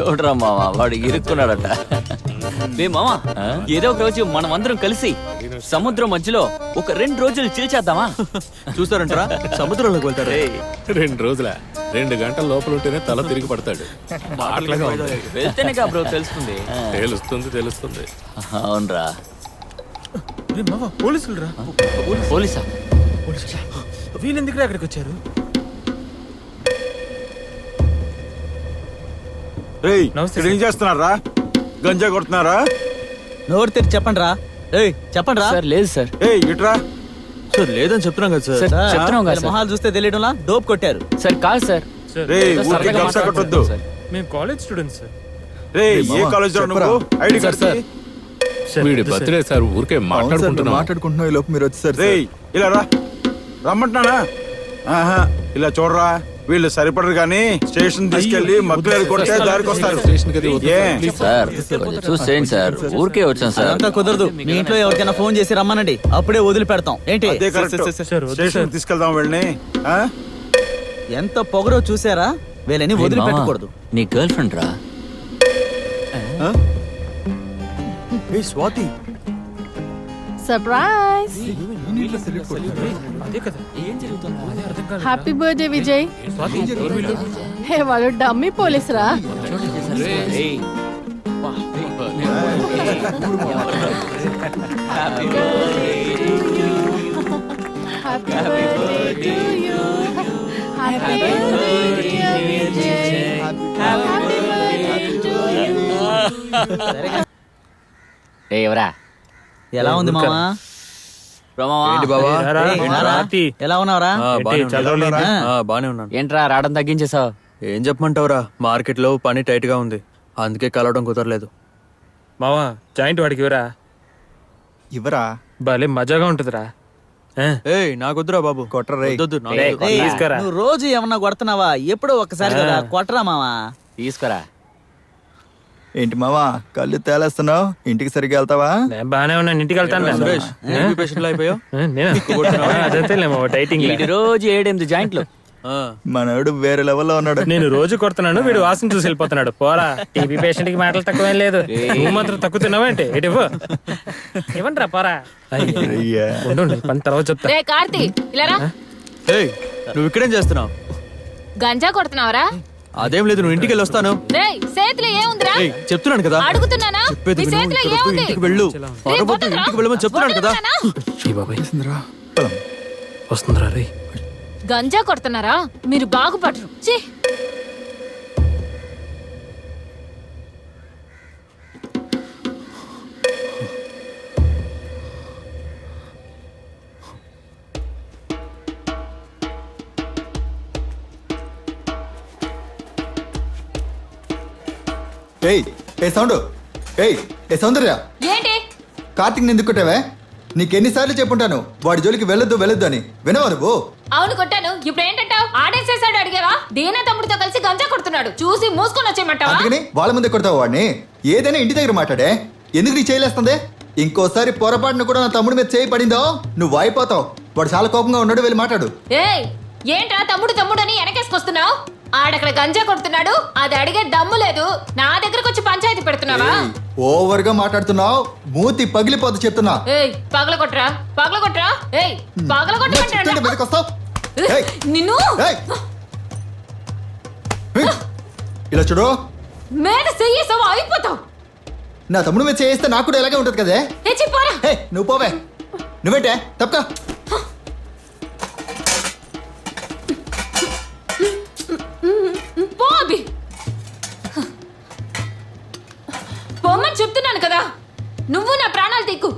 చూడరా మావా వాడు ఇరుక్కున్నాడట. మామా ఏదో ఒక రోజు మనం అందరం కలిసి సముద్రం మధ్యలో ఒక 2 రోజులు చిల్చేద్దామా? చూస్తారంటారా సముద్రంలోకి వెళ్తారు. 2 రోజుల 2 గంటల లోపల ఉంటేనే తల తిరిగి పడతాడు. వెళ్తేనే కా బ్రో తెలుస్తుంది. తెలుస్తుంది. అవునరా. పోలీసులు రా. పోలీసా? వీళ్ళు ఎందుకు అక్కడికి వచ్చారు? ఏం చేస్తున్నారా? గంజా కొడుతున్నారా? నోరు తెరిచి చెప్పండి రా. చెప్పండి రా. సార్ లేదు సార్. ఇట్రా. సార్ లేదని చెప్తున్నాం కదా సార్. చెప్తున్నాం కదా. మొహాలు చూస్తే తెలియడంలా డోప్ కొట్టారు. సార్ కాదు సార్. గంజా కొట్టొద్దు. మేము కాలేజ్ స్టూడెంట్స్ సార్. ఏ కాలేజ్ నువ్వు? ID card sir. వీడి బర్త్డే సార్. ఊరికే మాట్లాడుకుంటున్నాం ఈ లోపు మీరు వచ్చేసారు. ఇలా రా. రమ్మంటున్నానా? ఇలా చూడరా, వీళ్ళు సరిపడరు కానీ స్టేషన్ తీసుకెళ్లి మక్కలు కొట్టే దారికి వస్తారు. సార్ చూసేయండి సార్, ఊరికే వచ్చాను సార్. అంతా కుదరదు. మీ ఇంట్లో ఎవరికైనా ఫోన్ చేసి రమ్మనండి, అప్పుడే వదిలి పెడతాం. ఏంటి స్టేషన్ తీసుకెళ్దాం వీళ్ళని. ఎంత పొగరో చూసారా? వీళ్ళని వదిలి పెట్టకూడదు. నీ గర్ల్ ఫ్రెండ్ రా. Swathi surprise. Happy birthday Vijay. Hey వాడు డమ్మీ పోలీస్ రా. ఎవరా? ఎలా ఉంది మామా? ఎలా ఉన్నావురా? బానే ఉన్నాను. ఏంట్రా రావడం తగ్గించేసావు? ఏం చెప్పమంటావురా, మార్కెట్ లో పని టైట్ గా ఉంది, అందుకే కలవడం కుదరలేదు. మావా జాయింట్ వాడికి ఇవరా భలే మజాగా ఉంటుందిరా. నాకొద్దురా బాబు, నువ్వు రోజు ఏమన్నా కొడుతున్నావా? ఎప్పుడో ఒక్కసారి కదా కొట్టరా మావా. తీసుకురా. ఏంటి మావా కళ్ళు తేలేస్తున్నావు? ఇంటికి సరిగ్గా వెళ్తావా? బానే ఉన్నాను, ఇంటికి వెళ్తాను. రోజు 7-8 జాయింట్లు. మనోడు వేరే లెవెల్లో ఉన్నాడు. నేను రోజు కొడుతున్నాను, వీడు వాసన చూసి వెళ్ళిపోతున్నాడు. పోరా, టీబీ పేషెంట్ కి మాటలు తక్కువేం లేదు. నువ్వు మాత్రం తక్కువ తిన్నావేంటి? ఇటు ఇవ్వండి రా, పోరా. పని తర్వాత చెప్తా. నువ్వు ఇక్కడేం చేస్తున్నావు? గంజా కొడుతున్నావరా? అదేం లేదు, నువ్వు ఇంటికి వెళ్ళి వస్తాను. చెప్తున్నాను కదా, ఇంటికి వెళ్ళు. ఇంటికి వెళ్ళమని చెప్తున్నాను కదా. వస్తుందిరా రే. గంజా కొడుతున్నారా? మీరు బాగుపడరు. సౌందర్య, ఏంటి కార్తీక్ ఎందుకు కొట్టావే? నీకెన్నిసార్లు చెప్పుంటాను వాడి జోలికి వెళ్ళొద్దు వెళ్ళొద్దు అని, వినవా నువ్వు? అవును కొట్టాను. ఇప్పుడు ఏంటంటావు? ఆడేసేసాడు అడిగేవా? దీనా తమ్ముడితో కలిసి గంజా కొడుతున్నాడు, చూసి మూసుకొని వచ్చేయమంటావా? అందుకని వాళ్ళ ముందే కొడతావు వాడిని? ఏదైనా ఇంటి దగ్గర మాట్లాడే, ఎందుకు నీ చేయలేస్తుంది? ఇంకోసారి పొరపాటును కూడా నా తమ్ముడి మీద చేయి పడిందో నువ్వు అయిపోతావు. వాడు చాలా కోపంగా ఉన్నాడు, వెళ్ళి మాట్లాడు. ఏంట్రా తమ్ముడు తమ్ముడు అని వెనకేసుకొస్తున్నావు? ఆడక్కడ గంజా కొడుతున్నాడు, అది అడిగే దమ్ము లేదు. నా దగ్గరకు వచ్చి పంచాయతీ పెడుతున్నావా? ఓవర్ గా మాట్లాడుతున్నావు, మూతి పగిలిపోతు చెప్తున్నా. పగలగొట్రా పగలగొట్రా. పగలగొట్ట నిన్ను. ఇలా చూడు, మీద చెయ్యేసావా అయిపోతావు. నా తమ్ముడు మీద చేయిస్తే నాకు కూడా ఇలాగే ఉంటది కదే. నువ్వు పోవే. నువ్వేంటే తప్పక. పొమ్మని చెప్తున్నాను కదా. నువ్వు నా ప్రాణాలు తీక్కు.